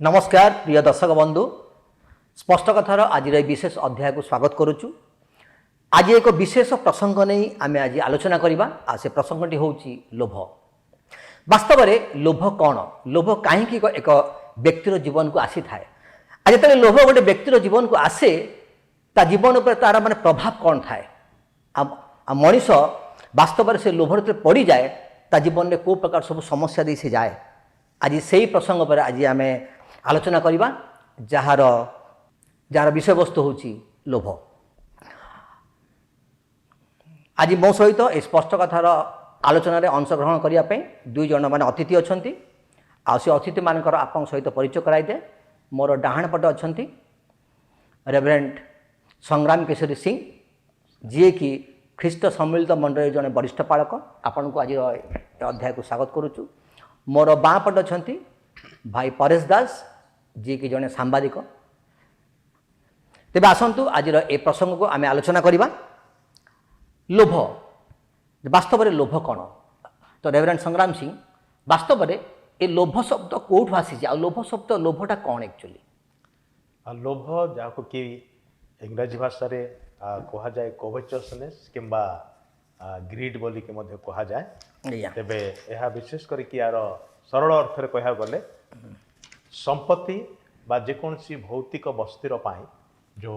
नमस्कार प्रिय दर्शक बंधु स्पष्ट कथार आज विशेष अध्याय को स्वागत करुचु। आज एक विशेष प्रसंग नहीं आम आज आलोचना करवा आ से प्रसंगटी हूँ लोभ। वास्तव में लोभ कौन, लोभ कहीं एक व्यक्तिर जीवन को आसी थाए। आज जो लोभ गोटे व्यक्तिर जीवन को आसे ता जीवन पर तार माने प्रभाव कौन थाए। मनीष वास्तव में से लोभ पड़ जाए ता जीवन में कौ प्रकार सब समस्या दे से जाए। आज से ही प्रसंग पर आज आम आलोचना करवा जार जार विषय वस्तु हूँ लोभ। आज मो सहित ए स्पष्ट कथार आलोचन अंशग्रहण करने दुई जन मान अतिथि अच्छा से अतिथि मानकर आप सहित परिचय कराई दे। मोर डाहाण पटे अच्छा रेवरेंट संग्राम केशरी सिंह जी की ख्रीष्ट सम्मिलित मंडल जड़े वरिष्ठ पालक। आपण को आज अध्याय को स्वागत करुचु। मोर बाँ पटे अच्छा भाई परेश दास जी की जड़े सांबादिक। तेज आसतु आज ए प्रसंग को आम आलोचना करवा लोभ। वास्तव में लोभ कौन तो रेवरेंट संग्राम सिंह वास्तव में ए लोभ शब्द कौटू आसी आ लोभ शब्द लोभटा कौन एक्चुअली लोभ जहाँ कि इंग्राजी भाषा रे कहा जाए कोवेचसनेस किंबा ग्रीड बोली के मध्य कहा जाए। तेबे यह विशेष करके यार सरल अर्थ रे कहा गले संपत्ति बा जेकोसी भौतिक वस्तुर पाई जो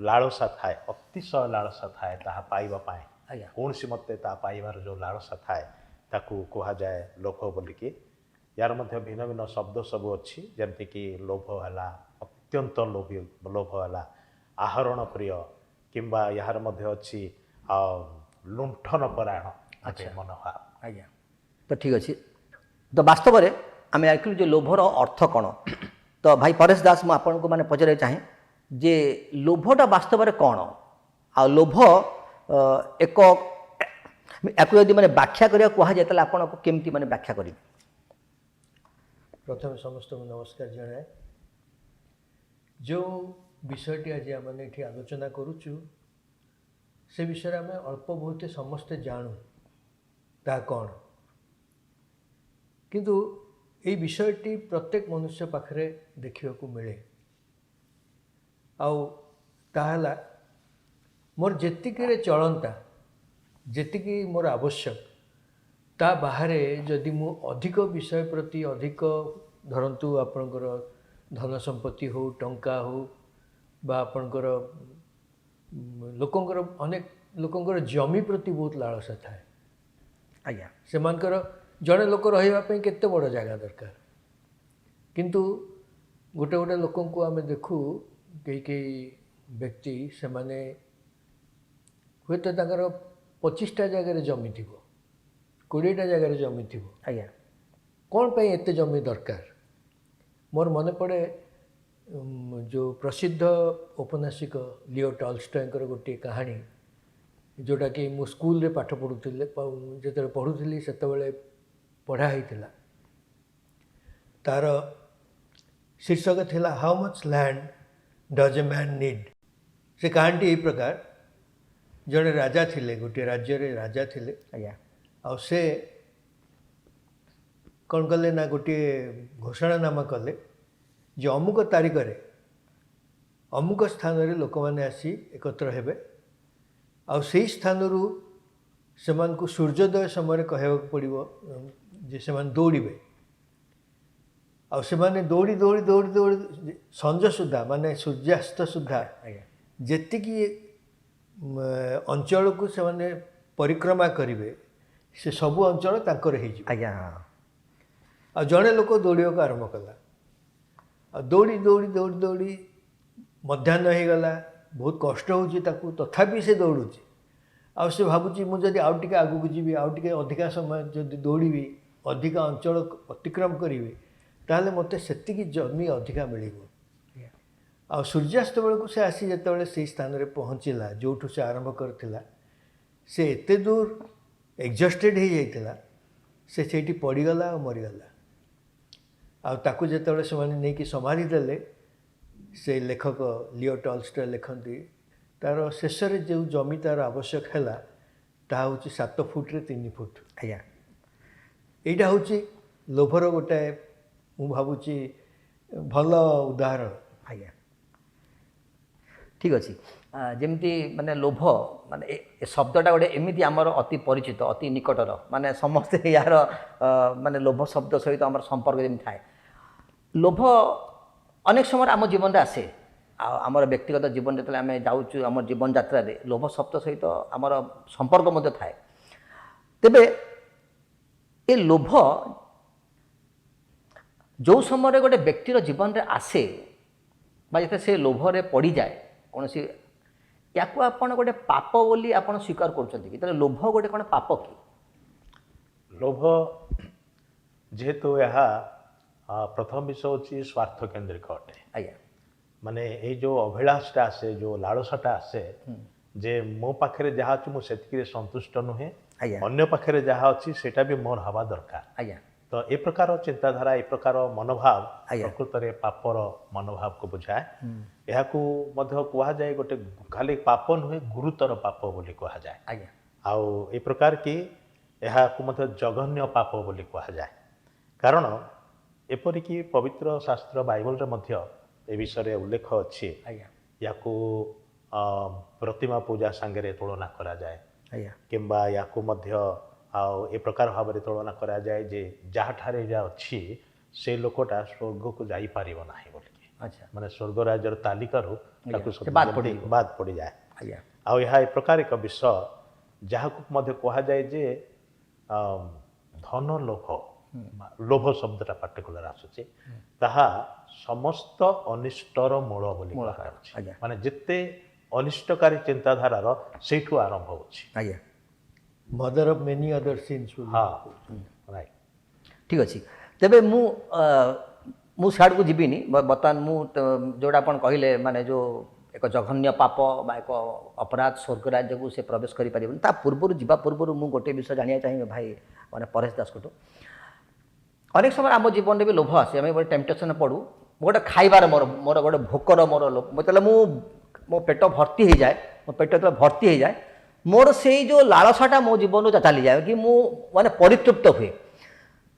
लालसा थाए अतिशय लालसा थाए ताहा पाइबा पाए कौन सी मते ता पाइबार जो लालसा थाए ताकू कहा जाए लोभ बोलिकी। यार मध्य भिन्न भिन्न शब्द सब अच्छी जमती कि लोभ है अत्यंत लोभी लोभ है आहरण प्रिय किंबा यार मध्य अच्छी लुंठन परायण मनोभाव। आज्ञा तो ठीक अच्छे। तो वास्तव में आम एक्चुअली जो लोभर अर्थ कौन तो भाई परेश दास मुझे आपको मैंने पचारे चाहे जे लोभटा वास्तव में कौन आ लोभ एक यदि मैंने व्याख्या करा कह जाए आपको केमती मैंने व्याख्या करेंगे। प्रथम समस्त को नमस्कार जनाए। जो विषयटी आज आम ये आलोचना करुचु से विषय आम अल्प बहुत समस्ते जानू ता कौन किंतु ये विषयटी प्रत्येक मनुष्य पाखरे देखा मिले आला मोर जेतिकी चलता जेतिकी मोर आवश्यक ता बाहरे जदि मु अधिक विषय प्रति अधिक धरतु आपणकर धन संपत्ति हो टंका हो बा आपणकर लोकंकर अनेक लोकंकर जमी प्रति बहुत लालसा थाए। आज्ञा सेमानकर जड़े लोक रही केते बड़ जगह दरकार किंतु गोटे गोटे लोक को आम देखू कई व्यक्ति से माने हे तो 25टा जगह जमी थी 20टा जगह जमी थी। आज्ञा कौन पे एते जमी दरकार। मोर मन पड़े जो प्रसिद्ध औपन्यासिक लियो टॉल्स्टॉयकर गोटे कहानी जोटा कि मु स्कूल रे पाठ पढ़ुले जो पढ़ुली से पढ़ाई तार शीर्षक थिला how much land does a man need. से कहानी यही प्रकार जड़े राजा थिले गोटे राज्य रे राजा थिले। आज्ञा आ से कौन कले ना गोटे घोषणानामा कले जे अमुक तारीख रे अमुक स्थान रे लोक मैंने आसी एकत्र हेबे आ से स्थान रु सेमान को सूर्योदय समय कहवाक पड़ो जे से दौड़े ଆଉ ସେମାନେ ଦୌଡ଼ି ଦୌଡ଼ି ଦୌଡ଼ି ଦୌଡ଼ି ସଞ୍ଜ ସୁଦ୍ଧା ମାନେ ସୂର୍ଯ୍ୟାସ୍ତ ସୁଦ୍ଧା ଆଜ୍ଞା ଯେତିକି ଅଞ୍ଚଳକୁ ସେମାନେ ପରିକ୍ରମା କରିବେ ସେ ସବୁ ଅଞ୍ଚଳ ତାଙ୍କର ହେଇଯିବ। ଆଜ୍ଞା ଆଉ ଜଣେ ଲୋକ ଦୌଡ଼ିବାକୁ ଆରମ୍ଭ କଲା ଆଉ ଦୌଡ଼ି ଦୌଡ଼ି ଦୌଡ଼ି ଦୌଡ଼ି ମଧ୍ୟାହ୍ନ ହେଇଗଲା, ବହୁତ କଷ୍ଟ ହେଉଛି ତାକୁ, ତଥାପି ସେ ଦୌଡ଼ୁଛି। ଆଉ ସେ ଭାବୁଛି ମୁଁ ଯଦି ଆଉ ଟିକେ ଆଗକୁ ଯିବି, ଆଉ ଟିକେ ଅଧିକା ସମୟ ଯଦି ଦୌଡ଼ିବି, ଅଧିକା ଅଞ୍ଚଳ ଅତିକ୍ରମ କରିବି, ତାହେଲେ ମୋତେ ସେତିକି ଜମି ଅଧିକା ମିଳିବ। ଆଉ ସୂର୍ଯ୍ୟାସ୍ତ ବେଳକୁ ସେ ଆସି ଯେତେବେଳେ ସେଇ ସ୍ଥାନରେ ପହଞ୍ଚିଲା ଯେଉଁଠୁ ସେ ଆରମ୍ଭ କରିଥିଲା, ସେ ଏତେ ଦୂର ଏକ୍ସଷ୍ଟେଡ୍ ହେଇଯାଇଥିଲା, ସେ ସେଇଠି ପଡ଼ିଗଲା ଆଉ ମରିଗଲା। ଆଉ ତାକୁ ଯେତେବେଳେ ସେମାନେ ନେଇକି ସମାଧି ଦେଲେ, ସେ ଲେଖକ ଲିଓ ଟଲଷ୍ଟୟ ଲେଖନ୍ତି ତାର ଶେଷରେ ଯେଉଁ ଜମି ତାର ଆବଶ୍ୟକ ହେଲା ତାହା ହେଉଛି 7 ଫୁଟରେ 3 ଫୁଟ। ଆଜ୍ଞା ଏଇଟା ହେଉଛି ଲୋଭର ଗୋଟାଏ ମୁଁ ଭାବୁଛି ଭଲ ଉଦାହରଣ। ଆଜ୍ଞା ଠିକ୍ ଅଛି। ଯେମିତି ମାନେ ଲୋଭ ମାନେ ଏ ଶବ୍ଦଟା ଗୋଟେ ଏମିତି ଆମର ଅତି ପରିଚିତ, ଅତି ନିକଟର, ମାନେ ସମସ୍ତେ ଏହାର ମାନେ ଲୋଭ ଶବ୍ଦ ସହିତ ଆମର ସମ୍ପର୍କ ଯେମିତି ଥାଏ। ଲୋଭ ଅନେକ ସମୟରେ ଆମ ଜୀବନରେ ଆସେ, ଆଉ ଆମର ବ୍ୟକ୍ତିଗତ ଜୀବନ ଯେତେବେଳେ ଆମେ ଯାଉଛୁ ଆମ ଜୀବନଯାତ୍ରାରେ ଲୋଭ ଶବ୍ଦ ସହିତ ଆମର ସମ୍ପର୍କ ମଧ୍ୟ ଥାଏ। ତେବେ ଏ ଲୋଭ ଯେଉଁ ସମୟରେ ଗୋଟେ ବ୍ୟକ୍ତିର ଜୀବନରେ ଆସେ ବା ଯେତେବେଳେ ସେ ଲୋଭରେ ପଡ଼ିଯାଏ କୌଣସି, ୟାକୁ ଆପଣ ଗୋଟେ ପାପ ବୋଲି ଆପଣ ସ୍ୱୀକାର କରୁଛନ୍ତି କି? ତାହେଲେ ଲୋଭ ଗୋଟେ କ'ଣ ପାପ କି? ଲୋଭ ଯେହେତୁ ଏହା ପ୍ରଥମ ବିଷୟ ହେଉଛି ସ୍ୱାର୍ଥ କେନ୍ଦ୍ରିକ ଅଟେ। ଆଜ୍ଞା ମାନେ ଏଇ ଯେଉଁ ଅଭିଳାଷଟା ଆସେ, ଯେଉଁ ଲାଳସାଟା ଆସେ ଯେ ମୋ ପାଖରେ ଯାହା ଅଛି ମୁଁ ସେତିକିରେ ସନ୍ତୁଷ୍ଟ ନୁହେଁ, ଆଜ୍ଞା ଅନ୍ୟ ପାଖରେ ଯାହା ଅଛି ସେଇଟା ବି ମୋର ହେବା ଦରକାର। ଆଜ୍ଞା ତ ଏ ପ୍ରକାର ଚିନ୍ତାଧାରା, ଏ ପ୍ରକାର ମନୋଭାବ ଆଜ୍ଞା। ପ୍ରକୃତରେ ପାପର ମନୋଭାବକୁ ବୁଝାଏ। ଏହାକୁ ମଧ୍ୟ କୁହାଯାଏ ଗୋଟେ ଖାଲି ପାପ ନୁହେଁ, ଗୁରୁତର ପାପ ବୋଲି କୁହାଯାଏ। ଆଜ୍ଞା ଆଉ ଏ ପ୍ରକାର କି ଏହାକୁ ମଧ୍ୟ ଜଘନ୍ୟ ପାପ ବୋଲି କୁହାଯାଏ। କାରଣ ଏପରିକି ପବିତ୍ର ଶାସ୍ତ୍ର ବାଇବଲରେ ମଧ୍ୟ ଏ ବିଷୟରେ ଉଲ୍ଲେଖ ଅଛି। ଆଜ୍ଞା ୟାକୁ ପ୍ରତିମା ପୂଜା ସାଙ୍ଗରେ ତୁଳନା କରାଯାଏ, ଆଜ୍ଞା କିମ୍ବା ୟାକୁ ମଧ୍ୟ ଆଉ ଏ ପ୍ରକାର ଭାବରେ ତୁଳନା କରାଯାଏ ଯେ ଯାହାଠାରେ ଯାହା ଅଛି ସେ ଲୋକଟା ସ୍ୱର୍ଗକୁ ଯାଇପାରିବ ନାହିଁ ବୋଲିକି। ଆଚ୍ଛା ମାନେ ସ୍ୱର୍ଗ ରାଜ୍ୟର ତାଲିକାରୁ ତାକୁ ସେ ବାଦ ପଡ଼ିଯିବ। ବାଦ ପଡ଼ିଯାଏ। ଆଜ୍ଞା ଆଉ ଏହା ଏ ପ୍ରକାର ଏକ ବିଷୟ ଯାହାକୁ ମଧ୍ୟ କୁହାଯାଏ ଯେ ଧନ ଲୋଭ, ଲୋଭ ଶବ୍ଦଟା ପାର୍ଟିକୁଲାର ଆସୁଛି, ତାହା ସମସ୍ତ ଅନିଷ୍ଟର ମୂଳ ବୋଲି କୁହାଯାଉଛି। ଆଜ୍ଞା ମାନେ ଯେତେ ଅନିଷ୍ଟକାରୀ ଚିନ୍ତାଧାରାର ସେଇଠୁ ଆରମ୍ଭ ହେଉଛି। ଆଜ୍ଞା mother of many other sins. ହଁ ରାଇଟ୍। ଠିକ୍ ଅଛି। ତେବେ ମୁଁ ସିଆଡ଼କୁ ଯିବିନି, ବର୍ତ୍ତମାନ ମୁଁ ଯେଉଁଟା ଆପଣ କହିଲେ ମାନେ ଯେଉଁ ଏକ ଜଘନ୍ୟ ପାପ ବା ଏକ ଅପରାଧ ସ୍ୱର୍ଗ ରାଜ୍ୟକୁ ସେ ପ୍ରବେଶ କରିପାରିବନି, ତା ପୂର୍ବରୁ ଯିବା ପୂର୍ବରୁ ମୁଁ ଗୋଟିଏ ବିଷୟ ଜାଣିବାକୁ ଚାହିଁବି ଭାଇ ମାନେ ପରେଶ ଦାସଙ୍କଠୁ। ଅନେକ ସମୟରେ ଆମ ଜୀବନରେ ବି ଲୋଭ ଆସେ, ଆମେ ଗୋଟେ ଟେମ୍ପଟେସନ୍ ପଡ଼ୁ, ଗୋଟେ ଖାଇବାର ମୋର ଗୋଟେ ଭୋକର ମୋର ଲୋଭ, ଯେତେବେଳେ ମୋ ପେଟ ଭର୍ତ୍ତି ହେଇଯାଏ, ମୋ ପେଟ ଯେତେବେଳେ ଭର୍ତ୍ତି ହେଇଯାଏ ମୋର ସେଇ ଯେଉଁ ଲାଳସାଟା ମୋ ଜୀବନରୁ ଚାଲିଯାଏ କି ମୁଁ ମାନେ ପରିତୃପ୍ତ ହୁଏ।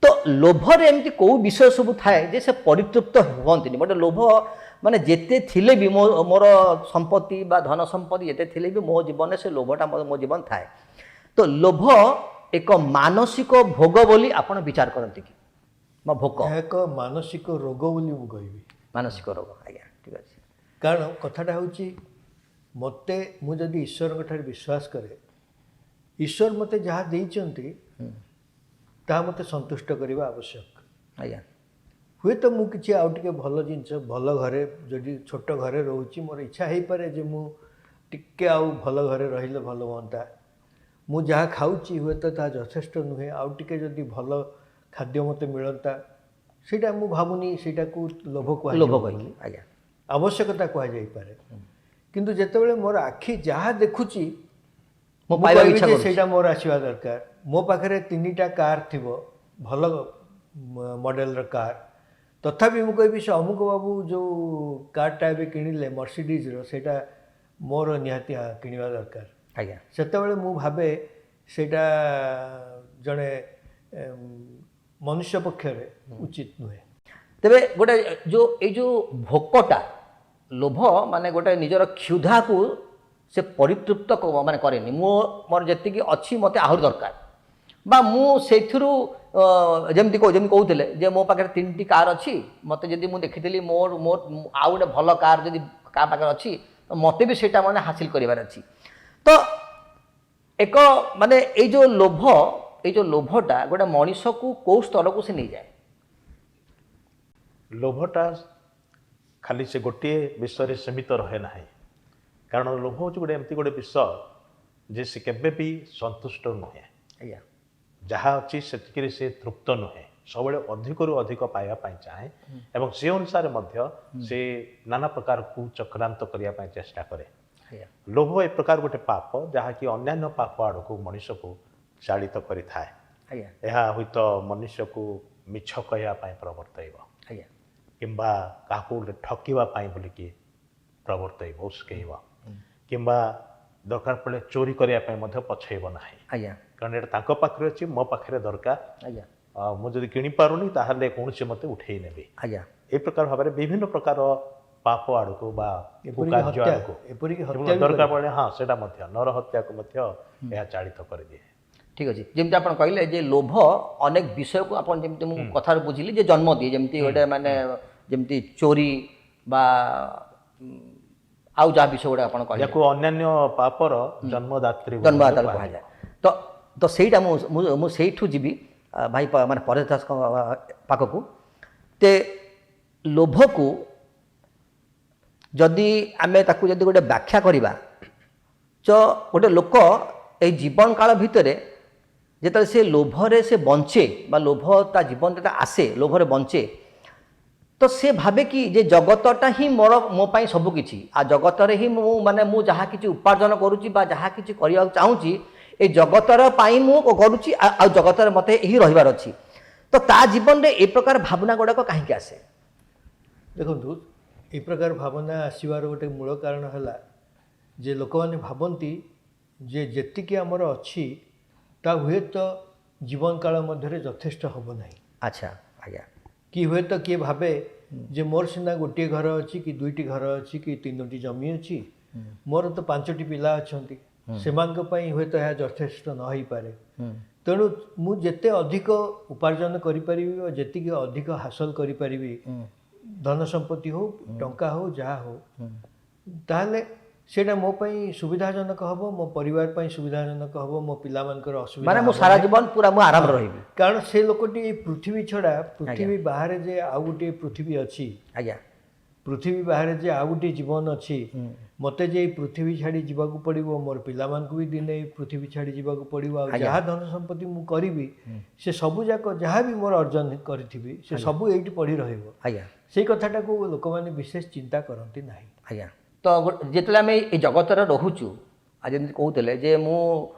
ତ ଲୋଭରେ ଏମିତି କେଉଁ ବିଷୟ ସବୁ ଥାଏ ଯେ ସେ ପରିତୃପ୍ତ ହୁଅନ୍ତିନି? ଗୋଟେ ଲୋଭ ମାନେ ଯେତେ ଥିଲେ ବି ମୋର ସମ୍ପତ୍ତି ବା ଧନ ସମ୍ପତ୍ତି ଯେତେ ଥିଲେ ବି ମୋ ଜୀବନରେ ସେ ଲୋଭଟା ମୋ ଜୀବନ ଥାଏ। ତ ଲୋଭ ଏକ ମାନସିକ ଭୋଗ ବୋଲି ଆପଣ ବିଚାର କରନ୍ତି କି? ବା ଭୋକ ଏହା ଏକ ମାନସିକ ରୋଗ ବୋଲି ମୁଁ କହିବି। ମାନସିକ ରୋଗ। ଆଜ୍ଞା ଠିକ୍ ଅଛି। କାରଣ କଥାଟା ହେଉଛି ମୁଁ ଯଦି ଈଶ୍ୱରଙ୍କ ଠାରେ ବିଶ୍ୱାସ କରେ, ଈଶ୍ୱର ମୋତେ ଯାହା ଦେଇଛନ୍ତି ତାହା ମୋତେ ସନ୍ତୁଷ୍ଟ କରିବା ଆବଶ୍ୟକ। ଆଜ୍ଞା ହୁଏତ ମୁଁ କିଛି ଆଉ ଟିକେ ଭଲ ଜିନିଷ, ଭଲ ଘରେ ଯଦି ଛୋଟ ଘରେ ରହୁଛି, ମୋର ଇଚ୍ଛା ହେଇପାରେ ଯେ ମୁଁ ଟିକେ ଆଉ ଭଲ ଘରେ ରହିଲେ ଭଲ ହୁଅନ୍ତା। ମୁଁ ଯାହା ଖାଉଛି ହୁଏତ ତାହା ଯଥେଷ୍ଟ ନୁହେଁ, ଆଉ ଟିକେ ଯଦି ଭଲ ଖାଦ୍ୟ ମୋତେ ମିଳନ୍ତା। ସେଇଟା ମୁଁ ଭାବୁନି ସେଇଟାକୁ ଲୋଭ କୁହାଯିବ ବୋଲି, ଆଜ୍ଞା ଆବଶ୍ୟକତା କୁହାଯାଇପାରେ। କିନ୍ତୁ ଯେତେବେଳେ ମୋର ଆଖି ଯାହା ଦେଖୁଛି ମୁଁ ମୁଁ କହିବି ଯେ ସେଇଟା ମୋର ଆସିବା ଦରକାର। ମୋ ପାଖରେ 3ଟା କାର୍ ଥିବ, ଭଲ ମଡ଼େଲର କାର୍, ତଥାପି ମୁଁ କହିବି ସେ ଅମୁକ ବାବୁ ଯେଉଁ କାର୍ଟା ଏବେ କିଣିଲେ ମର୍ସିଡିଜ୍ର, ସେଇଟା ମୋର ନିହାତି କିଣିବା ଦରକାର। ଆଜ୍ଞା ସେତେବେଳେ ମୁଁ ଭାବେ ସେଇଟା ଜଣେ ମନୁଷ୍ୟ ପକ୍ଷରେ ଉଚିତ ନୁହେଁ। ତେବେ ଗୋଟେ ଏଇ ଯେଉଁ ଭୋକଟା, ଲୋଭ ମାନେ ଗୋଟେ ନିଜର କ୍ଷୁଧାକୁ ସେ ପରିତୃପ୍ତ ମାନେ କରେନି। ମୋର ଯେତିକି ଅଛି ମୋତେ ଆହୁରି ଦରକାର, ବା ମୁଁ ସେଇଥିରୁ ଯେମିତି କହୁଥିଲେ ଯେ ମୋ ପାଖରେ 3ଟି କାର୍ ଅଛି, ମୋତେ ଯଦି ମୁଁ ଦେଖିଥିଲି ମୋର ଆଉ ଗୋଟେ ଭଲ କାର୍ ଯଦି କାହା ପାଖରେ ଅଛି ତ ମୋତେ ବି ସେଇଟା ମାନେ ହାସିଲ କରିବାର ଅଛି। ତ ଏକ ମାନେ ଏଇ ଯେଉଁ ଲୋଭଟା ଗୋଟେ ମଣିଷକୁ କେଉଁ ସ୍ତରକୁ ସେ ନେଇଯାଏ? ଲୋଭଟା ଖାଲି ସେ ଗୋଟିଏ ବିଷୟରେ ସୀମିତ ରହେ ନାହିଁ, କାରଣ ଲୋଭ ହେଉଛି ଗୋଟେ ଏମିତି ଗୋଟେ ବିଷ ଯେ ସେ କେବେ ବି ସନ୍ତୁଷ୍ଟ ନୁହେଁ। ଆଜ୍ଞା ଯାହା ଅଛି ସେତିକିରେ ସେ ତୃପ୍ତ ନୁହେଁ, ସବୁବେଳେ ଅଧିକରୁ ଅଧିକ ପାଇବା ପାଇଁ ଚାହେଁ ଏବଂ ସେ ଅନୁସାରେ ମଧ୍ୟ ସେ ନାନା ପ୍ରକାରକୁ ଚକ୍ରାନ୍ତ କରିବା ପାଇଁ ଚେଷ୍ଟା କରେ। ଆଜ୍ଞା ଲୋଭ ଏ ପ୍ରକାର ଗୋଟେ ପାପ ଯାହାକି ଅନ୍ୟାନ୍ୟ ପାପ ଆଡ଼କୁ ମଣିଷକୁ ଚାଳିତ କରିଥାଏ। ଆଜ୍ଞା ଏହା ହୁଏତ ମନୁଷ୍ୟକୁ ମିଛ କହିବା ପାଇଁ ପ୍ରବର୍ତ୍ତାଇବ ଆଜ୍ଞା କିମ୍ବା କାହାକୁ ଠକିବା ପାଇଁ ବୋଲିକି ପ୍ରବର୍ତ୍ତାଇବ, ଉସ୍କେଇବ, କିମ୍ବା ଦରକାର ପଡ଼ିଲେ ଚୋରି କରିବା ପାଇଁ ମଧ୍ୟ ପଛେଇବ ନାହିଁ। ଆଜ୍ଞା କାରଣ ଏଇଟା ତାଙ୍କ ପାଖରେ ଅଛି, ମୋ ପାଖରେ ଦରକାର, ଆଜ୍ଞା ମୁଁ ଯଦି କିଣିପାରୁନି ତାହେଲେ କୌଣସି ମୋତେ ଉଠେଇ ନେବି। ଆଜ୍ଞା ଏ ପ୍ରକାର ଭାବରେ ବିଭିନ୍ନ ପ୍ରକାର ପାପ ଆଡ଼କୁ ବା କୁକାର୍ଯ୍ୟ ଆଡ଼କୁ ଏପରିକି ଏବଂ ହତ୍ୟା ବି ଦରକାର ପଡ଼ିଲେ ସେଇଟା ମଧ୍ୟ ନର ହତ୍ୟାକୁ ମଧ୍ୟ ଏହା ଚାଳିତ କରିଦିଏ। ଠିକ୍ ଅଛି। ଯେମିତି ଆପଣ କହିଲେ ଯେ ଲୋଭ ଅନେକ ବିଷୟକୁ ଆପଣ ଯେମିତି ମୁଁ କଥାରୁ ବୁଝିଲି ଯେ ଜନ୍ମ ଦିଏ, ଯେମିତି ଗୋଟେ ମାନେ ଯେମିତି ଚୋରି ବା ଆଉ ଯାହା ବିଷୟ ଗୁଡ଼ା ଆପଣ କହିଲେ ଯାହାକୁ ଅନ୍ୟାନ୍ୟ ପାପର ଜନ୍ମଦାତ୍ରୀ ଜନ୍ମଦାତା କୁହାଯାଏ। ତ ସେଇଟା ମୁଁ ସେଇଠୁ ଯିବି ଭାଇ ମାନେ ପରେଶ ଦାସଙ୍କ ପାଖକୁ। ତେ ଲୋଭକୁ ଯଦି ଆମେ ତାକୁ ଯଦି ଗୋଟେ ବ୍ୟାଖ୍ୟା କରିବା, ତ ଗୋଟେ ଲୋକ ଏଇ ଜୀବନ କାଳ ଭିତରେ ଯେତେବେଳେ ସେ ଲୋଭରେ ସେ ବଞ୍ଚେ ବା ଲୋଭ ତା ଜୀବନ ଯେତେବେଳେ ଆସେ ଲୋଭରେ ବଞ୍ଚେ, ତ ସେ ଭାବେ କି ଯେ ଜଗତଟା ହିଁ ମୋ ପାଇଁ ସବୁକିଛି, ଆଉ ଜଗତରେ ହିଁ ମୁଁ ଯାହା କିଛି ଉପାର୍ଜନ କରୁଛି ବା ଯାହା କିଛି କରିବାକୁ ଚାହୁଁଛି ଏଇ ଜଗତର ପାଇଁ ମୁଁ କରୁଛି, ଆଉ ଜଗତରେ ମୋତେ ହିଁ ରହିବାର ଅଛି। ତ ତା ଜୀବନରେ ଏ ପ୍ରକାର ଭାବନା ଗୁଡ଼ାକ କାହିଁକି ଆସେ? ଦେଖନ୍ତୁ, ଏ ପ୍ରକାର ଭାବନା ଆସିବାର ଗୋଟେ ମୂଳ କାରଣ ହେଲା ଯେ ଲୋକମାନେ ଭାବନ୍ତି ଯେ ଯେତିକି ଆମର ଅଛି ତା ହୁଏତ ଜୀବନ କାଳ ମଧ୍ୟରେ ଯଥେଷ୍ଟ ହେବ ନାହିଁ। ଆଚ୍ଛା ଆଜ୍ଞା। କି ହୁଏତ କିଏ ଭାବେ ଯେ ମୋର ସିନା ଗୋଟିଏ ଘର ଅଛି କି 2ଟି ଘର ଅଛି କି 3ଟି ଜମି ଅଛି, ମୋର ତ 5ଟି ପିଲା ଅଛନ୍ତି, ସେମାନଙ୍କ ପାଇଁ ହୁଏତ ଏହା ଯଥେଷ୍ଟ ନ ହେଇପାରେ। ତେଣୁ ମୁଁ ଯେତେ ଅଧିକ ଉପାର୍ଜନ କରିପାରିବି ବା ଯେତିକି ଅଧିକ ହାସଲ କରିପାରିବି, ଧନ ସମ୍ପତ୍ତି ହଉ ଟଙ୍କା ହଉ ଯାହା ହଉ, ତାହେଲେ ସେଇଟା ମୋ ପାଇଁ ସୁବିଧାଜନକ ହେବ, ମୋ ପରିବାର ପାଇଁ ସୁବିଧାଜନକ ହେବ, ମୋ ପିଲାମାନଙ୍କର ଅସୁବିଧା ମାନେ ମୁଁ ସାରା ଜୀବନ ପୁରା ମୁଁ ଆରାମରେ ରହିବି। କାରଣ ସେ ଲୋକଟି ଏଇ ପୃଥିବୀ ଛଡ଼ା ପୃଥିବୀ ବାହାରେ ଯେ ଆଉ ଗୋଟିଏ ପୃଥିବୀ ଅଛି, ଆଜ୍ଞା ପୃଥିବୀ ବାହାରେ ଯେ ଆଉ ଗୋଟିଏ ଜୀବନ ଅଛି, ମୋତେ ଯେ ଏଇ ପୃଥିବୀ ଛାଡ଼ି ଯିବାକୁ ପଡ଼ିବ, ମୋର ପିଲାମାନଙ୍କୁ ବି ଦିନେ ଏଇ ପୃଥିବୀ ଛାଡ଼ି ଯିବାକୁ ପଡ଼ିବ, ଆଉ ଯାହା ଧନ ସମ୍ପତ୍ତି ମୁଁ କରିବି ସେ ସବୁ ଯାକ ଯାହା ବି ମୋର ଅର୍ଜନ କରିଥିବି ସେ ସବୁ ଏଇଠି ପଡ଼ି ରହିବ। ଆଜ୍ଞା ସେଇ କଥାଟାକୁ ଲୋକମାନେ ବିଶେଷ ଚିନ୍ତା କରନ୍ତି ନାହିଁ। ଆଜ୍ଞା। ତ ଯେତେବେଳେ ଆମେ ଏଇ ଜଗତରେ ରହୁଛୁ, ଆଉ ଯେମିତି କହୁଥିଲେ ଯେ ମୁଁ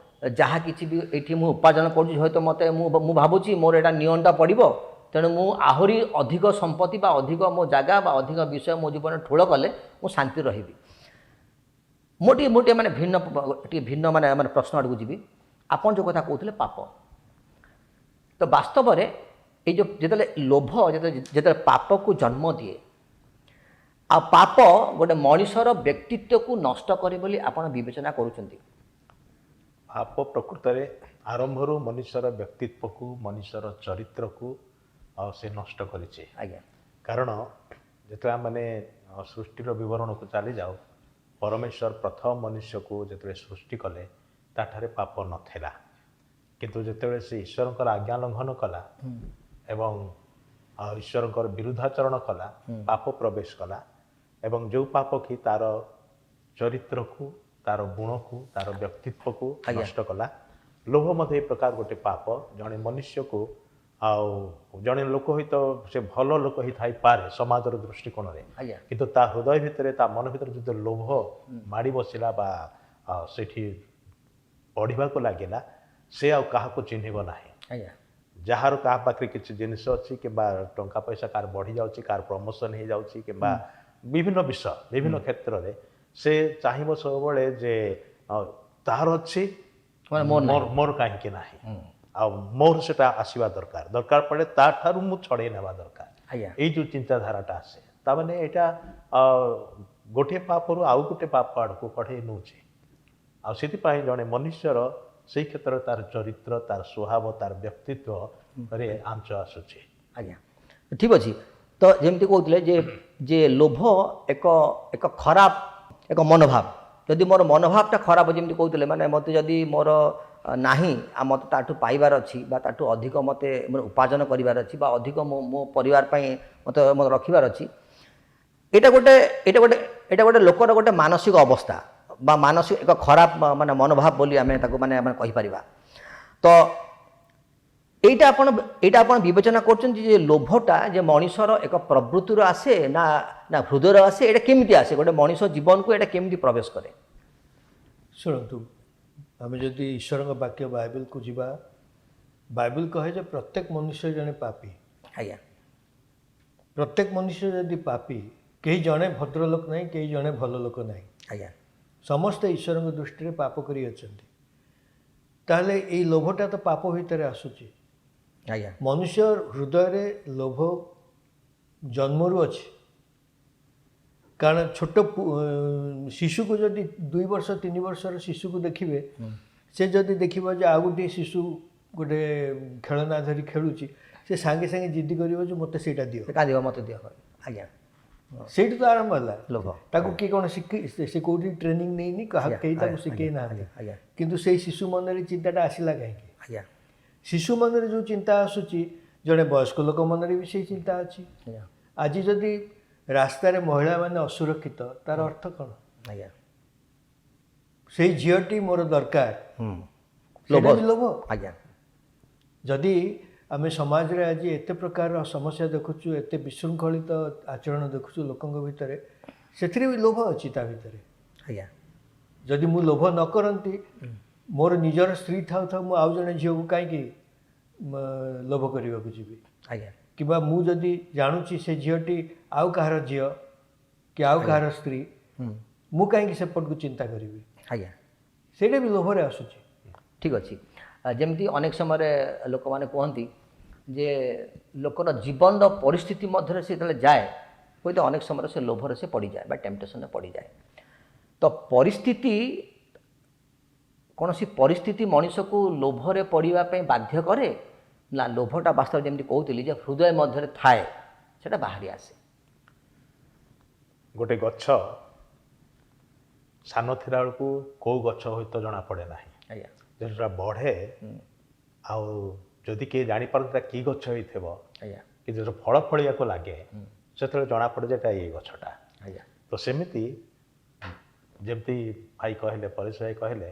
ଯାହା କିଛି ବି ଏଇଠି ମୁଁ ଉପାର୍ଜନ କରୁଛି, ହୁଏତ ମୋତେ ମୁଁ ଭାବୁଛି ମୋର ଏଇଟା ନିଅଣ୍ଟା ପଡ଼ିବ, ତେଣୁ ମୁଁ ଆହୁରି ଅଧିକ ସମ୍ପତ୍ତି ବା ଅଧିକ ମୋ ଜାଗା ବା ଅଧିକ ବିଷୟ ମୋ ଜୀବନରେ ଠୁଳ କଲେ ମୁଁ ଶାନ୍ତି ରହିବି। ମୁଁ ଟିକେ ମାନେ ଭିନ୍ନ ମାନେ ପ୍ରଶ୍ନ ଆଡ଼କୁ ଯିବି। ଆପଣ ଯେଉଁ କଥା କହୁଥିଲେ ପାପ, ତ ବାସ୍ତବରେ ଏଇ ଯେଉଁ ଯେତେବେଳେ ଲୋଭ ଯେତେବେଳେ ପାପକୁ ଜନ୍ମ ଦିଏ, ଆଉ ପାପ ଗୋଟେ ମଣିଷର ବ୍ୟକ୍ତିତ୍ୱକୁ ନଷ୍ଟ କରେ ବୋଲି ଆପଣ ବିବେଚନା କରୁଛନ୍ତି? ପାପ ପ୍ରକୃତରେ ଆରମ୍ଭରୁ ମନୁଷ୍ୟର ବ୍ୟକ୍ତିତ୍ୱକୁ, ମନୁଷ୍ୟର ଚରିତ୍ରକୁ ସେ ନଷ୍ଟ କରିଛି। ଆଜ୍ଞା। କାରଣ ଯେତେବେଳେ ଆମେ ସୃଷ୍ଟିର ବିବରଣକୁ ଚାଲିଯାଉ, ପରମେଶ୍ୱର ପ୍ରଥମ ମନୁଷ୍ୟକୁ ଯେତେବେଳେ ସୃଷ୍ଟି କଲେ ତାଠାରେ ପାପ ନଥିଲା, କିନ୍ତୁ ଯେତେବେଳେ ସେ ଈଶ୍ୱରଙ୍କର ଆଜ୍ଞା ଲଙ୍ଘନ କଲା ଏବଂ ଈଶ୍ୱରଙ୍କର ବିରୁଦ୍ଧାଚରଣ କଲା, ପାପ ପ୍ରବେଶ କଲା ଏବଂ ଯେଉଁ ପାପ କି ତାର ଚରିତ୍ରକୁ, ତାର ଗୁଣକୁ, ତାର ବ୍ୟକ୍ତିତ୍ୱକୁ ନଷ୍ଟ କଲା। ଲୋଭ ମଧ୍ୟ ଏ ପ୍ରକାର ଗୋଟେ ପାପ। ଜଣେ ମନୁଷ୍ୟକୁ, ଆଉ ଜଣେ ଲୋକ ହୁଏତ ସେ ଭଲ ଲୋକ ହେଇଥାଇପାରେ ସମାଜର ଦୃଷ୍ଟିକୋଣରେ, କିନ୍ତୁ ତା ହୃଦୟ ଭିତରେ, ତା ମନ ଭିତରେ ଯଦି ଲୋଭ ମାଡ଼ି ବସିଲା ବା ସେଠି ପଢ଼ିବାକୁ ଲାଗିଲା, ସେ ଆଉ କାହାକୁ ଚିହ୍ନିବ ନାହିଁ। ଯାହାର କାହା ପାଖରେ କିଛି ଜିନିଷ ଅଛି କିମ୍ବା ଟଙ୍କା ପଇସା କାହାର ବଢ଼ିଯାଉଛି, କାହାର ପ୍ରମୋସନ୍ ହେଇଯାଉଛି କିମ୍ବା ବିଭିନ୍ନ ବିଷୟ, ବିଭିନ୍ନ କ୍ଷେତ୍ରରେ ସେ ଚାହିଁବ ସବୁବେଳେ ଯେ ତାହାର ଅଛି, ମୋର କାହିଁକି ନାହିଁ, ଆଉ ମୋର ସେଟା ଆସିବା ଦରକାର ପଡ଼େ ତାଠାରୁ ମୁଁ ଛଡ଼େଇ ନେବା ଦରକାର। ଏଇ ଯେଉଁ ଚିନ୍ତାଧାରାଟା ଆସେ, ତାମାନେ ଏଇଟା ଗୋଟିଏ ପାପରୁ ଆଉ ଗୋଟେ ପାପ ଆଡ଼କୁ କଢ଼େଇ ନେଉଛି। ଆଉ ସେଥିପାଇଁ ଜଣେ ମନୁଷ୍ୟର ସେଇ କ୍ଷେତ୍ରରେ ତାର ଚରିତ୍ର, ତାର ସ୍ୱଭାବ, ତାର ବ୍ୟକ୍ତିତ୍ୱ रे आंच आସୁଛି। ଆଜ୍ଞା ଠିକ୍ ଅଛି। ତ ଯେମିତି କହୁଥିଲେ ଯେ ଲୋଭ ଏକ ଏକ ଖରାପ ଏକ ମନୋଭାବ। ଯଦି ମୋର ମନୋଭାବଟା ଖରାପ ଯେମିତି କହୁଥିଲେ ମାନେ ମୋତେ ଯଦି ମୋର ନାହିଁ ଆଉ ମୋତେ ତାଠୁ ପାଇବାର ଅଛି ବା ତାଠୁ ଅଧିକ ମୋତେ ମୋର ଉପାର୍ଜନ କରିବାର ଅଛି ବା ଅଧିକ ମୋ ପରିବାର ପାଇଁ ମୋତେ ରଖିବାର ଅଛି, ଏଇଟା ଗୋଟେ ଲୋକର ଗୋଟେ ମାନସିକ ଅବସ୍ଥା ବା ମାନସିକ ଏକ ଖରାପ ମାନେ ମନୋଭାବ ବୋଲି ଆମେ ତାକୁ ମାନେ କହିପାରିବା। ତ এইটা ଆପଣ ବିବେଚନା କରୁଛନ୍ତି ଯେ ଲୋଭଟା ଯେ ମଣିଷର ଏକ ପ୍ରବୃତ୍ତିରୁ ଆସେ ନା ନା ହୃଦୟରୁ ଆସେ, ଏଇଟା କେମିତି ଆସେ ଗୋଟେ ମଣିଷ ଜୀବନକୁ ଏଇଟା କେମିତି ପ୍ରବେଶ କରେ? ଶୁଣନ୍ତୁ, ଆମେ ଯଦି ଈଶ୍ୱରଙ୍କ ବାକ୍ୟ ବାଇବେଲକୁ ଯିବା, ବାଇବେଲ କହେ ଯେ ପ୍ରତ୍ୟେକ ମନୁଷ୍ୟ ଜଣେ ପାପୀ। ଆଜ୍ଞା ପ୍ରତ୍ୟେକ ମନୁଷ୍ୟ ଯଦି ପାପୀ, କେହି ଜଣେ ଭଦ୍ରଲୋକ ନାହିଁ, କେହି ଜଣେ ଭଲ ଲୋକ ନାହିଁ। ଆଜ୍ଞା ସମସ୍ତେ ଈଶ୍ୱରଙ୍କ ଦୃଷ୍ଟିରେ ପାପ କରି ଅଛନ୍ତି। ତାହେଲେ ଏଇ ଲୋଭଟା ତ ପାପ ଭିତରେ ଆସୁଛି। ଆଜ୍ଞା ମନୁଷ୍ୟ ହୃଦୟରେ ଲୋଭ ଜନ୍ମରୁ ଅଛି। କାରଣ ଛୋଟ ଶିଶୁକୁ ଯଦି 2 ବର୍ଷ 3 ବର୍ଷର ଶିଶୁକୁ ଦେଖିବେ, ସେ ଯଦି ଦେଖିବ ଯେ ଆଉ ଗୋଟିଏ ଶିଶୁ ଗୋଟେ ଖେଳନା ଧରି ଖେଳୁଛି, ସେ ସାଙ୍ଗେ ସାଙ୍ଗେ ଜିଦ୍ଦି କରିବ ଯେ ମୋତେ ସେଇଟା ଦିଅ, କାନ୍ଦିବ ମୋତେ ଦିଅ। ଆଜ୍ଞା ସେଇଠୁ ତ ଆରମ୍ଭ ହେଲା ଲୋଭ। ତାକୁ କିଏ କ'ଣ ସେ କେଉଁଠି ଟ୍ରେନିଂ ନେଇନି, କେହି ତାକୁ ଶିଖେଇ ନାହାନ୍ତି। ଆଜ୍ଞା କିନ୍ତୁ ସେଇ ଶିଶୁ ମନରେ ଚିନ୍ତାଟା ଆସିଲା କାହିଁକି? ଆଜ୍ଞା ଶିଶୁ ମନରେ ଯେଉଁ ଚିନ୍ତା ଆସୁଛି, ଜଣେ ବୟସ୍କ ଲୋକ ମନରେ ବି ସେଇ ଚିନ୍ତା ଅଛି। ଆଜ୍ଞା ଆଜି ଯଦି ରାସ୍ତାରେ ମହିଳାମାନେ ଅସୁରକ୍ଷିତ, ତାର ଅର୍ଥ କ'ଣ? ଆଜ୍ଞା ସେଇ ଝିଅଟି ମୋର ଦରକାର, ଲୋଭ। ସେଇଟା ବି ଲୋଭ। ଆଜ୍ଞା ଯଦି ଆମେ ସମାଜରେ ଆଜି ଏତେ ପ୍ରକାରର ସମସ୍ୟା ଦେଖୁଛୁ, ଏତେ ବିଶୃଙ୍ଖଳିତ ଆଚରଣ ଦେଖୁଛୁ ଲୋକଙ୍କ ଭିତରେ, ସେଥିରେ ବି ଲୋଭ ଅଛି ତା ଭିତରେ। ଆଜ୍ଞା ଯଦି ମୁଁ ଲୋଭ ନ କରନ୍ତି, ମୋର ନିଜର ସ୍ତ୍ରୀ ଥାଉ ଥାଉ ମୁଁ ଆଉ ଜଣେ ଝିଅକୁ କାହିଁକି ଲୋଭ କରିବାକୁ ଯିବି? ଆଜ୍ଞା କିମ୍ବା ମୁଁ ଯଦି ଜାଣୁଛି ସେ ଝିଅଟି ଆଉ କାହାର ଝିଅ କି ଆଉ କାହାର ସ୍ତ୍ରୀ, ମୁଁ କାହିଁକି ସେପଟକୁ ଚିନ୍ତା କରିବି? ଆଜ୍ଞା ସେଇଟା ବି ଲୋଭରେ ଆସୁଛି। ଠିକ୍ ଅଛି। ଯେମିତି ଅନେକ ସମୟରେ ଲୋକମାନେ କୁହନ୍ତି ଯେ ଲୋକର ଜୀବନର ପରିସ୍ଥିତି ମଧ୍ୟରେ ସେ ଯେତେବେଳେ ଯାଏ, ହୁଏତ ଅନେକ ସମୟରେ ସେ ଲୋଭରେ ସେ ପଡ଼ିଯାଏ ବା ଟେମ୍ପଟେସନରେ ପଡ଼ିଯାଏ। ତ ପରିସ୍ଥିତି, କୌଣସି ପରିସ୍ଥିତି ମଣିଷକୁ ଲୋଭରେ ପଡ଼ିବା ପାଇଁ ବାଧ୍ୟ କରେ ନା ଲୋଭଟା ବାସ୍ତବରେ ଯେମିତି କହୁଥିଲି ଯେ ହୃଦୟ ମଧ୍ୟରେ ଥାଏ, ସେଇଟା ବାହାରି ଆସେ? ଗୋଟେ ଗଛ ସାନ ଥିଲା ବେଳକୁ କେଉଁ ଗଛ ହୁଏତ ଜଣାପଡ଼େ ନାହିଁ। ଆଜ୍ଞା ଯେତେଟା ବଢ଼େ ଆଉ ଯଦି କିଏ ଜାଣିପାରନ୍ତି କି ଗଛ ହେଇଥିବ, ଆଜ୍ଞା କି ଯେତେବେଳେ ଫଳ ଫଳିବାକୁ ଲାଗେ, ସେତେବେଳେ ଜଣାପଡ଼େ ଯେ ଏଇଟା ଏଇ ଗଛଟା। ଆଜ୍ଞା ତ ସେମିତି ଯେମିତି ଭାଇ କହିଲେ, ପରେଶ ଭାଇ କହିଲେ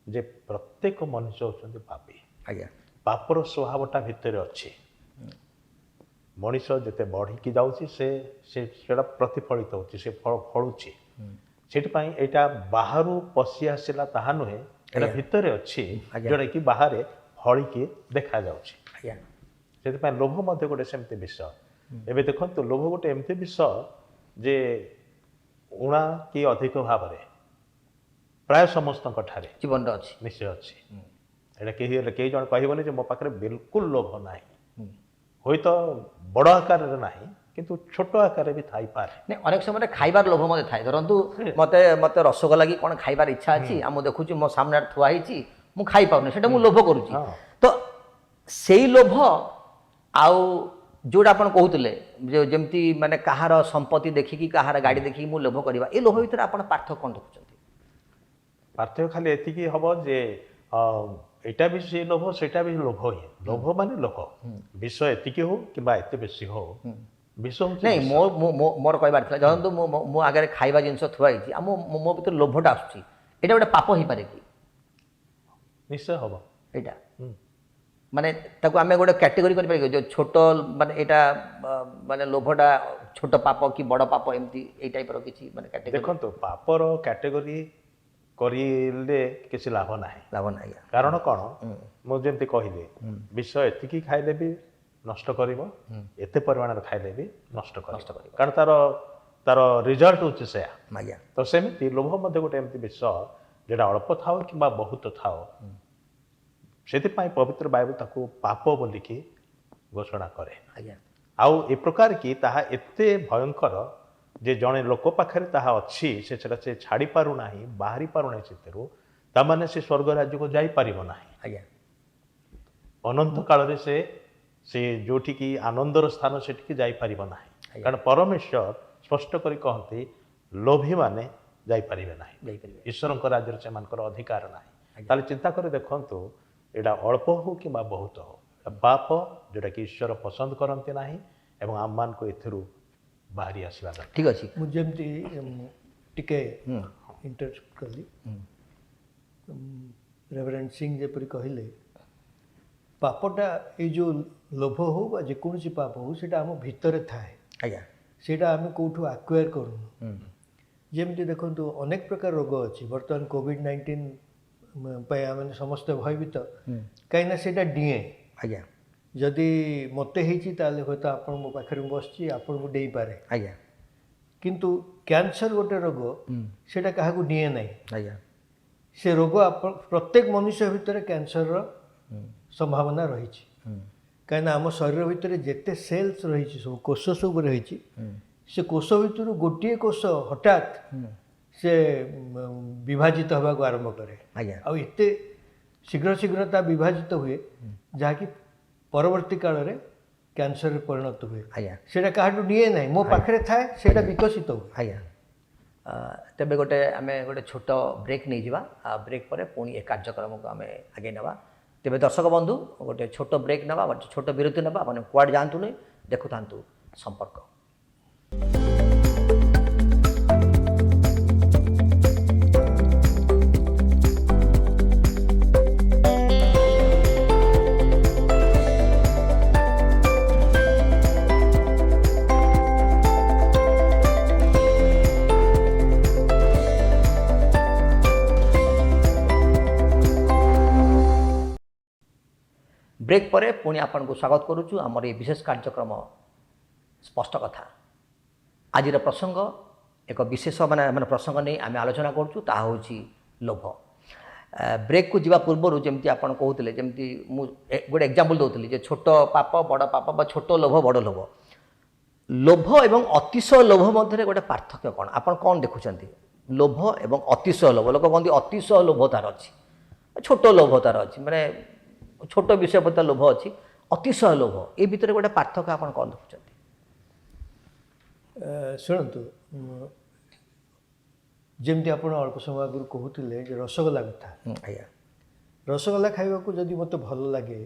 ଯେ ପ୍ରତ୍ୟେକ ମନୁଷ୍ୟ ହେଉଛନ୍ତି ପାପୀ। ଆଜ୍ଞା ପାପର ସ୍ୱଭାବଟା ଭିତରେ ଅଛି। ମଣିଷ ଯେତେ ବଢ଼ିକି ଯାଉଛି ସେଟା ପ୍ରତିଫଳିତ ହେଉଛି, ସେ ଫଳ ଫଳୁଛି। ସେଥିପାଇଁ ଏଇଟା ବାହାରୁ ପଶି ଆସିଲା ତାହା ନୁହେଁ, ଏଇଟା ଭିତରେ ଅଛି, ଯେଉଁଟାକି ବାହାରେ ଫଳିକି ଦେଖାଯାଉଛି। ଆଜ୍ଞା ସେଥିପାଇଁ ଲୋଭ ମଧ୍ୟ ଗୋଟେ ସେମିତି ବିଷ। ଏବେ ଦେଖନ୍ତୁ, ଲୋଭ ଗୋଟେ ଏମିତି ବିଷ ଯେ ଊଣା କି ଅଧିକ ଭାବରେ ପ୍ରାୟ ସମସ୍ତଙ୍କ ଠାରେ ଜୀବନଟା ଅଛି। ନିଶ୍ଚୟ ଅଛି। ଏଇଟା କେହି ଜଣେ କହିବନି ଯେ ମୋ ପାଖରେ ବିଲକୁଲ ଲୋଭ ନାହିଁ। ହୁଏତ ବଡ଼ ଆକାରରେ ନାହିଁ, କିନ୍ତୁ ଛୋଟ ଆକାରରେ ବି ଥାଇପାରେ। ନାଇଁ, ଅନେକ ସମୟରେ ଖାଇବାର ଲୋଭ ମୋତେ ଥାଏ। ଧରନ୍ତୁ ମୋତେ ରସଗୋଲା କି କ'ଣ ଖାଇବାର ଇଚ୍ଛା ଅଛି, ଆଉ ମୁଁ ଦେଖୁଛି ମୋ ସାମ୍ନାରେ ଥୁଆ ହେଇଛି, ମୁଁ ଖାଇପାରୁନି, ସେଇଟା ମୁଁ ଲୋଭ କରୁଛି। ତ ସେଇ ଲୋଭ ଆଉ ଯେଉଁଟା ଆପଣ କହୁଥିଲେ ଯେମିତି ମାନେ କାହାର ସମ୍ପତ୍ତି ଦେଖିକି, କାହାର ଗାଡ଼ି ଦେଖିକି ମୁଁ ଲୋଭ କରିବା, ଏ ଲୋଭ ଭିତରେ ଆପଣ ପାର୍ଥକ୍ୟ କ'ଣ ଦେଖୁଛନ୍ତି? ପାର୍ଥକ୍ୟ ଖାଲି ଏତିକି ହେବ ଯେ ଏଇଟା ବି ସେ ଲୋଭ, ସେଇଟା ବି ଲୋଭ ହିଁ। ଲୋଭ ମାନେ ଲୋଭ, ବିଷ ଏତିକି ହଉ କିମ୍ବା ଏତେ ବେଶୀ ହଉ, ବିଷ ହେଉଛି ନାଇଁ, ମୋର କହିବାର ଥିଲା, ଧରନ୍ତୁ ମୋ ଆଗରେ ଖାଇବା ଜିନିଷ ଥୁଆ ହେଇଛି ଆଉ ମୋ ଭିତରେ ଲୋଭଟା ଆସୁଛି, ଏଇଟା ଗୋଟେ ପାପ ହେଇପାରେ କି? ନିଶ୍ଚୟ ହେବ। ଏଇଟା ମାନେ ତାକୁ ଆମେ ଗୋଟେ କ୍ୟାଟେଗୋରୀ କରିପାରିବା ଯେଉଁ ଛୋଟ, ମାନେ ଏଇଟା ମାନେ ଲୋଭଟା ଛୋଟ ପାପ କି ବଡ଼ ପାପ, ଏମିତି ଏଇ ଟାଇପ୍ର କିଛି ମାନେ କ୍ୟାଟେଗୋରୀ? ଦେଖନ୍ତୁ, ପାପର କ୍ୟାଟେଗୋରୀ କରିଲେ କିଛି ଲାଭ ନାହିଁ। ଲାଭ ନାହିଁ। କାରଣ କ'ଣ, ମୁଁ ଯେମିତି କହିଲି, ବିଷ ଏତିକି ଖାଇଲେ ବି ନଷ୍ଟ କରିବ, ଏତେ ପରିମାଣରେ ଖାଇଲେ ବି ନଷ୍ଟ କରିବ। କାରଣ ତାର ରିଜଲ୍ଟ ହେଉଛି ସେୟା। ଆଜ୍ଞା ତ ସେମିତି ଲୋଭ ମଧ୍ୟ ଗୋଟେ ଏମିତି ବିଷ, ଯେଉଁଟା ଅଳ୍ପ ଥାଉ କିମ୍ବା ବହୁତ ଥାଉ, ସେଥିପାଇଁ ପବିତ୍ର ବାଇବେଲ ତାକୁ ପାପ ବୋଲିକି ଘୋଷଣା କରେ। ଆଜ୍ଞା ଆଉ ଏ ପ୍ରକାର କି ତାହା ଏତେ ଭୟଙ୍କର ଯେ ଜଣେ ଲୋକ ପାଖରେ ତାହା ଅଛି, ସେଟା ସେ ଛାଡ଼ି ପାରୁନାହିଁ, ବାହାରି ପାରୁନାହିଁ ସେଥିରୁ, ତାମାନେ ସେ ସ୍ୱର୍ଗ ରାଜ୍ୟକୁ ଯାଇପାରିବ ନାହିଁ। ଆଜ୍ଞା ଅନନ୍ତ କାଳରେ ସେ से जोठिकी आनंदर स्थान सेठिकी जाइपारिब नाही कारण परमेश्वर स्पष्ट करी कहते लोभी माने जाइपारिबे नाही ଯାଇପାରିବେ ईश्वर राज्य से अधिकार ना ताले चिंता कर देखु एटा अल्प हो कि बहुत हो पाप जोटा कि ईश्वर पसंद करते ना एवं आम मान को एथरू बाहरी आसवा दरकार ଠିକ ଅଛି ମୁଁ ଯେମିତି ଟିକେ ଇଣ୍ଟରପ୍ଟ କଲି ରେଭରେଣ୍ଡ ସିଂ ଯେପରି କହିଲେ ପାପଟା ଏଇ ଯେଉଁ ଲୋଭ ହଉ ବା ଯେକୌଣସି ପାପ ହଉ ସେଇଟା ଆମ ଭିତରେ ଥାଏ ଆଜ୍ଞା ସେଇଟା ଆମେ କେଉଁଠୁ ଆକ୍ୱାର କରୁନୁ ଯେମିତି ଦେଖନ୍ତୁ ଅନେକ ପ୍ରକାର ରୋଗ ଅଛି ବର୍ତ୍ତମାନ କୋଭିଡ-19 ପାଇଁ ଆମେ ସମସ୍ତେ ଭୟଭୀତ କାହିଁକିନା ସେଇଟା ଡିଏଁ ଆଜ୍ଞା ଯଦି ମୋତେ ହେଇଛି ତାହେଲେ ହୁଏତ ଆପଣ ମୋ ପାଖରେ ମୁଁ ବସିଛି ଆପଣଙ୍କୁ ଡେଇପାରେ ଆଜ୍ଞା କିନ୍ତୁ କ୍ୟାନ୍ସର ଗୋଟେ ରୋଗ ସେଇଟା କାହାକୁ ଡିଏ ନାହିଁ ଆଜ୍ଞା ସେ ରୋଗ ପ୍ରତ୍ୟେକ ମନୁଷ୍ୟ ଭିତରେ କ୍ୟାନ୍ସରର ସମ୍ଭାବନା ରହିଛି କାହିଁକିନା ଆମ ଶରୀର ଭିତରେ ଯେତେ ସେଲ୍ସ ରହିଛି ସବୁ କୋଷ ସବୁ ରହିଛି ସେ କୋଷ ଭିତରୁ ଗୋଟିଏ କୋଷ ହଠାତ୍ ସେ ବିଭାଜିତ ହେବାକୁ ଆରମ୍ଭ କରେ ଆଜ୍ଞା ଆଉ ଏତେ ଶୀଘ୍ର ଶୀଘ୍ର ତା ବିଭାଜିତ ହୁଏ ଯାହାକି ପରବର୍ତ୍ତୀ କାଳରେ କ୍ୟାନ୍ସରରେ ପରିଣତ ହୁଏ ଆଜ୍ଞା ସେଇଟା କାହାଠୁ ନିଏ ନାହିଁ ମୋ ପାଖରେ ଥାଏ ସେଇଟା ବିକଶିତ ହୁଏ ଆଜ୍ଞା ତେବେ ଗୋଟେ ଆମେ ଗୋଟେ ଛୋଟ ବ୍ରେକ୍ ନେଇଯିବା ବ୍ରେକ୍ ପରେ ପୁଣି ଏ କାର୍ଯ୍ୟକ୍ରମକୁ ଆମେ ଆଗେଇ ନେବା ତେବେ ଦର୍ଶକ ବନ୍ଧୁ ଗୋଟେ ଛୋଟ ବ୍ରେକ୍ ନେବା ଗୋଟେ ଛୋଟ ବିରତି ନେବା ମାନେ କୁଆଡ଼େ ଯାଆନ୍ତୁନି ଦେଖୁଥାନ୍ତୁ ସମ୍ପର୍କ ବ୍ରେକ୍ ପରେ ପୁଣି ଆପଣଙ୍କୁ ସ୍ୱାଗତ କରୁଛୁ ଆମର ଏ ବିଶେଷ କାର୍ଯ୍ୟକ୍ରମ ସ୍ପଷ୍ଟ କଥା ଆଜିର ପ୍ରସଙ୍ଗ ଏକ ବିଶେଷ ମାନେ ପ୍ରସଙ୍ଗ ନେଇ ଆମେ ଆଲୋଚନା କରୁଛୁ ତାହା ହେଉଛି ଲୋଭ ବ୍ରେକ୍କୁ ଯିବା ପୂର୍ବରୁ ଯେମିତି ଆପଣ କହୁଥିଲେ ଯେମିତି ମୁଁ ଗୋଟେ ଏକ୍ଜାମ୍ପଲ୍ ଦେଉଥିଲି ଯେ ଛୋଟ ପାପ ବଡ଼ ପାପ ବା ଛୋଟ ଲୋଭ ବଡ଼ ଲୋଭ ଲୋଭ ଏବଂ ଅତିଶୟ ଲୋଭ ମଧ୍ୟରେ ଗୋଟେ ପାର୍ଥକ୍ୟ କ'ଣ ଆପଣ କ'ଣ ଦେଖୁଛନ୍ତି ଲୋଭ ଏବଂ ଅତିଶୟ ଲୋଭ ଲୋକ କହନ୍ତି ଅତିଶୟ ଲୋଭ ତାର ଅଛି ଛୋଟ ଲୋଭ ତାର ଅଛି ମାନେ ଛୋଟ ବିଷୟ ପ୍ରତି ଲୋଭ ଅଛି ଅତିଶୟ ଲୋଭ ଏ ଭିତରେ ଗୋଟେ ପାର୍ଥକ୍ୟ ଆପଣ କ'ଣ ଦେଖୁଛନ୍ତି ଶୁଣନ୍ତୁ ଯେମିତି ଆପଣ ଅଳ୍ପ ସମୟ ଆଗରୁ କହୁଥିଲେ ଯେ ରସଗୋଲା କଥା ଆଜ୍ଞା ରସଗୋଲା ଖାଇବାକୁ ଯଦି ମୋତେ ଭଲ ଲାଗେ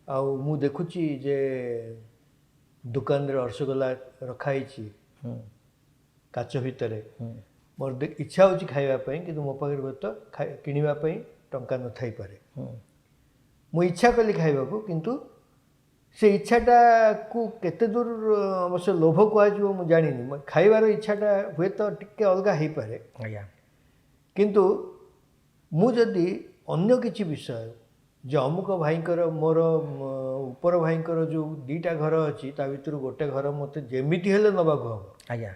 ଆଉ ମୁଁ ଦେଖୁଛି ଯେ ଦୋକାନରେ ରସଗୋଲା ରଖା ହେଇଛି କାଚ ଭିତରେ ମୋର ଇଚ୍ଛା ହେଉଛି ଖାଇବା ପାଇଁ କିନ୍ତୁ ମୋ ପାଖରେ ହୁଏତ କିଣିବା ପାଇଁ ଟଙ୍କା ନଥାଇପାରେ ମୁଁ ଇଚ୍ଛା କଲି ଖାଇବାକୁ କିନ୍ତୁ ସେ ଇଚ୍ଛାଟାକୁ କେତେ ଦୂର ଅବଶ୍ୟ ଲୋଭ କୁହାଯିବ ମୁଁ ଜାଣିନି ଖାଇବାର ଇଚ୍ଛାଟା ହୁଏତ ଟିକେ ଅଲଗା ହେଇପାରେ ଆଜ୍ଞା କିନ୍ତୁ ମୁଁ ଯଦି ଅନ୍ୟ କିଛି ବିଷୟ ଯେ ଅମୁକ ଭାଇଙ୍କର ମୋର ଉପର ଭାଇଙ୍କର ଯେଉଁ ଦୁଇଟା ଘର ଅଛି ତା ଭିତରୁ ଗୋଟେ ଘର ମୋତେ ଯେମିତି ହେଲେ ନେବାକୁ ହେବ ଆଜ୍ଞା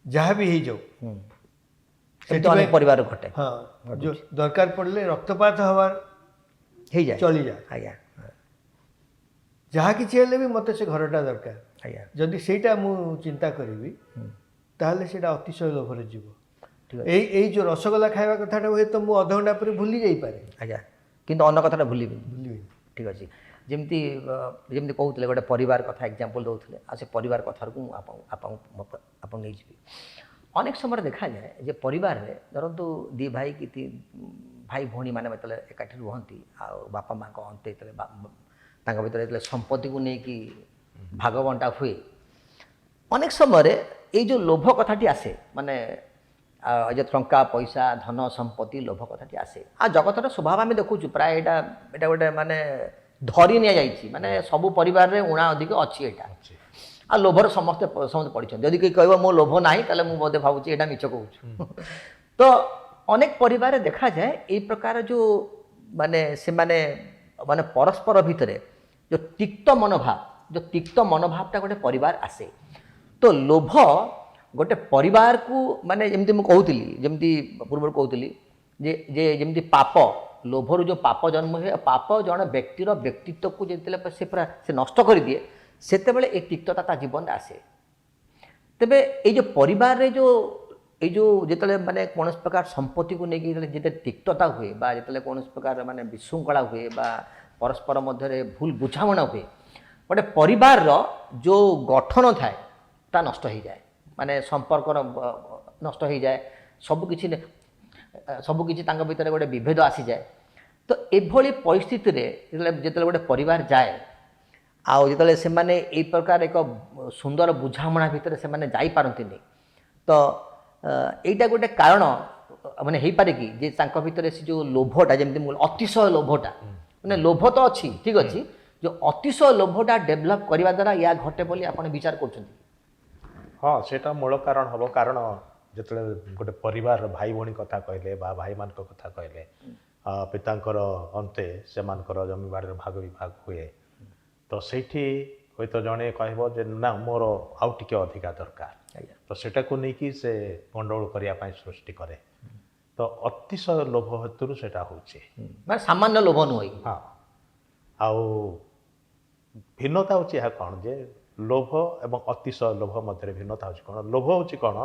ଯାହା ବି ହେଇଯାଉ ସେଥିପାଇଁ ପରିବାର ଘଟେ ହଁ ଯେଉଁ ଦରକାର ପଡ଼ିଲେ ରକ୍ତପାତ ହେବାର ହେଇଯାଏ ଚଳିଯାଏ ଆଜ୍ଞା ଯାହା କିଛି ହେଲେ ବି ମୋତେ ସେ ଘରଟା ଦରକାର ଆଜ୍ଞା ଯଦି ସେଇଟା ମୁଁ ଚିନ୍ତା କରିବି ତାହେଲେ ସେଇଟା ଅତିଶୟ ଲୋଭରେ ଯିବ ଠିକ୍ ଏଇ ଯେଉଁ ରସଗୋଲା ଖାଇବା କଥାଟା ହୁଏତ ମୁଁ ଅଧଘଣ୍ଟା ପରେ ଭୁଲି ଯାଇପାରେ ଆଜ୍ଞା କିନ୍ତୁ ଅନ୍ୟ କଥାଟା ଭୁଲିବିନି ଭୁଲିବିନି ଠିକ୍ ଅଛି ଯେମିତି ଯେମିତି କହୁଥିଲେ ଗୋଟେ ପରିବାର କଥା ଏକ୍ଜାମ୍ପଲ୍ ଦେଉଥିଲେ ଆଉ ସେ ପରିବାର କଥାକୁ ମୁଁ ଆପଣ ନେଇଯିବି ଅନେକ ସମୟରେ ଦେଖାଯାଏ ଯେ ପରିବାରରେ ଧରନ୍ତୁ ଦୁଇ ଭାଇ କି ଭାଇ ଭଉଣୀମାନେ ଯେତେବେଳେ ଏକାଠି ରୁହନ୍ତି ଆଉ ବାପା ମାଆଙ୍କ ଅନ୍ତେ ଯେତେବେଳେ ତାଙ୍କ ଭିତରେ ଯେତେବେଳେ ସମ୍ପତ୍ତିକୁ ନେଇକି ଭାଗ ବଣ୍ଟା ହୁଏ ଅନେକ ସମୟରେ ଏଇ ଯେଉଁ ଲୋଭ କଥାଟି ଆସେ ମାନେ ଯେ ଟଙ୍କା ପଇସା ଧନ ସମ୍ପତ୍ତି ଲୋଭ କଥାଟି ଆସେ ଆଉ ଜଗତର ସ୍ୱଭାବ ଆମେ ଦେଖୁଛୁ ପ୍ରାୟ ଏଇଟା ଗୋଟେ ମାନେ ଧରି ନିଆଯାଇଛି ମାନେ ସବୁ ପରିବାରରେ ଉଣା ଅଧିକ ଅଛି ଏଇଟା ଆଉ ଲୋଭରେ ସମସ୍ତେ ପଡ଼ିଛନ୍ତି ଯଦି କେହି କହିବ ମୋ ଲୋଭ ନାହିଁ ତାହେଲେ ମୁଁ ବୋଧେ ଭାବୁଛି ଏଇଟା ମିଛ କହୁଛୁ ତ ଅନେକ ପରିବାରରେ ଦେଖାଯାଏ ଏଇ ପ୍ରକାର ଯେଉଁ ମାନେ ସେମାନେ ମାନେ ପରସ୍ପର ଭିତରେ ଯେଉଁ ତିକ୍ତ ମନୋଭାବଟା ଗୋଟେ ପରିବାର ଆସେ ତ ଲୋଭ ଗୋଟେ ପରିବାରକୁ ମାନେ ଯେମିତି ମୁଁ କହୁଥିଲି ଯେମିତି ପୂର୍ବରୁ କହୁଥିଲି ଯେ ଯେମିତି ପାପ ଲୋଭରୁ ଯେଉଁ ପାପ ଜନ୍ମ ହୁଏ ପାପ ଜଣେ ବ୍ୟକ୍ତିର ବ୍ୟକ୍ତିତ୍ୱକୁ ଯେତେବେଳେ ସେ ନଷ୍ଟ କରିଦିଏ ସେତେବେଳେ ଏ ତିକ୍ତତା ତା ଜୀବନରେ ଆସେ ତେବେ ଏଇ ଯେଉଁ ପରିବାରରେ ଏଇ ଯେଉଁ ଯେତେବେଳେ ମାନେ କୌଣସି ପ୍ରକାର ସମ୍ପତ୍ତିକୁ ନେଇକି ଯେତେବେଳେ ତିକ୍ତତା ହୁଏ ବା ଯେତେବେଳେ କୌଣସି ପ୍ରକାର ମାନେ ବିଶୃଙ୍ଖଳା ହୁଏ ବା परस्पर मध्य भूल बुझामणा हुए गोटे परिवार जो गठन थाए ता नष्ट हो जाए माने संपर्क नष्ट हो जाए सबकिछि भितर गोटे विभेद आसी जाए तो एभली परिस्थिति जिते गोटे परिवार जाए आउ जिते से माने ए प्रकार एक सुंदर बुझामणा भितर से माने जाई पारंतिनी तो एटा गोटे कारण माने हेई पारे कि जे तांको भितर से जो लोभटा जेमति अतिशय लोभटा माने लोभ तो अच्छी ठीक अच्छी जो अतिशय लोभटा डेभलप करने द्वारा या घटे बोली आपण विचार करछन्ती हाँ सेटा मूल कारण हम कारण जिते गोटे परिवार भाई भौणी कथा कहले बा भाई मान कथा कहले पितांकर अंते से जमी बाड़ी भाग विभाग हुए तो सेठी हूँ तो जड़े कहब जे ना मोर आउ टिके अधिका दरकार तो सेटा को नहीं से गंडगोल करने सृष्टि करे तो अतिशय लोभ हेतु सेटा होचे माने सामान्य लोभ नुई हाँ आउ भिन्नता हूँ यह कौन जे लोभ एवं अतिशय लोभ मध्य भिन्नता हूँ कौन लोभ हूँ कौन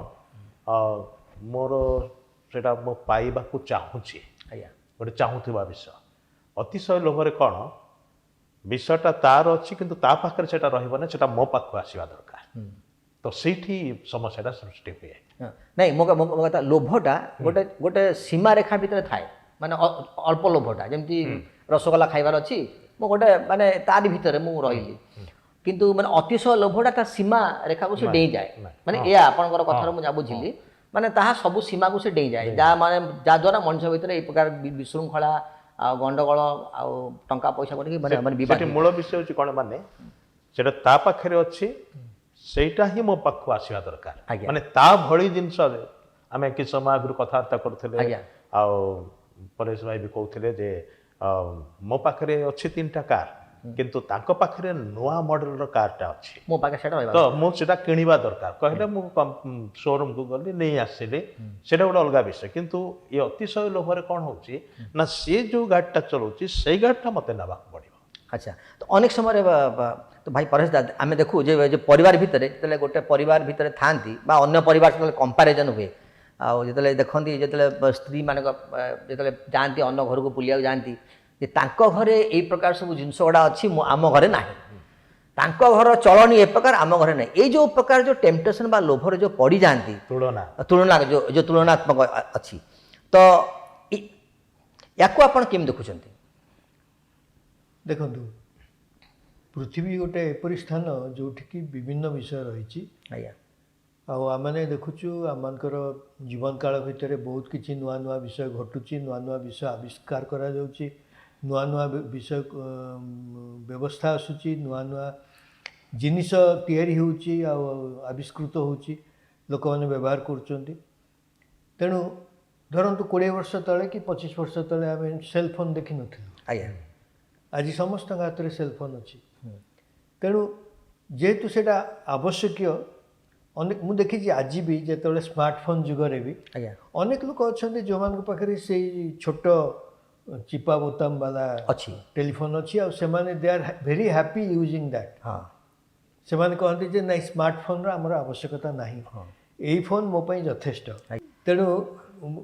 मोर सेटा मो पाइबा को चाहूँगी गोटे चाहूवा विषय अतिशय लोभरे कौन विषयटा तार अच्छी किंतु ता पाखे सेटा रही सेटा मो पाख आसवा दरकार तो सेठी समस्या सृष्टि हुए नहीं मो कथा लोभटा गोटे गोटे सीमा रेखा भितर थाए माने अल्प लोभटा जमती रसगोला खाइबार अच्छी मो गोटे माने तारी भितर मु रहिली किंतु माने अतिशय लोभटा ता सीमा रेखा को से डेई जाए माने ए आपनकर कथार मु जा बुझिली माने ताहा सब सीमा को से डेई जाए जा माने जा द्वारा मनुष्य भितर ए प्रकार विशृंखला गंडगोल आ टंका पैसा कोठी माने माने विवाद मूल विषय होची कोन माने सेटा ता पाखरे अछि सेटा ही मो पाखु आसीवा दरकार माने ता भଳି जिंस आमे कि समय आगु कथार्ता करथिले आ परेश भाई भी कहथिले जे मो पाखरे अछि तीनटा कार किंतु तांको पाखरे नोआ मॉडल रो कारटा अछि मो पाखे सेटा रहबा तो मो सेटा किनिबा दरकार कहले मु शोरूम को गली नहीं आसिले सेटा गोटे अलग विषय किंतु ये अतिशय लोभरे कौन होची ना से जो गाड़ीटा चलाउची से गाड़ीटा मते नबा पड़िबो अच्छा तो अनेक समय तो भाई परेश दादा आम देखू जे परिवार भितर जो गोटे परिवार भितर थांती बा अन्य परिवार जो कंपारिजन हुए आउ जो देखती जो स्त्री मान जो जाती अन्न घर को बुलिया जाती तांको घरे ए प्रकार सब जिनस गुड़ा अच्छी आम घरे ना तांको घर चलनी ए प्रकार आम घरे ना ये जो प्रकार जो टेम्पटेशन बा लोभर जो पड़ी जाती तुलना जो तुलनात्मक अच्छी तो या आपण केम देखुं देखु पृथ्वी गोटे एपरी स्थान जोठिकी विभिन्न विषय रही आने देखुचु आमर जीवन काल भितर बहुत किसी नुआ नुआ विषय घटुची नुआ नुआ विषय आविष्कार करा जाउची नुआ नुआ विषय व्यवस्था आसूची नुआ नुआ जिनिस तैयारी होउची आविष्कृत होउची लोक मैंने व्यवहार करुँच तेणु धरतु 20 वर्ष तले कि 25 वर्ष तले आम सेलफोन देखी नथिलु आज समस्त हाथ में सेलफोन अच्छी तेणु जेहेतु सेटा आवश्यक अनेक मुझे देखी आज भी जो स्मार्टफोन जुगरे भी अनेक लोक अच्छा जो मान पाखे से छोट चिपा बोताम वाला अच्छी टेलीफोन अच्छी आने they are very happy using that हाँ से कहते जे ना स्मार्टफोन आमर आवश्यकता ना यही फोन मोपाई यथेष्ट तेणु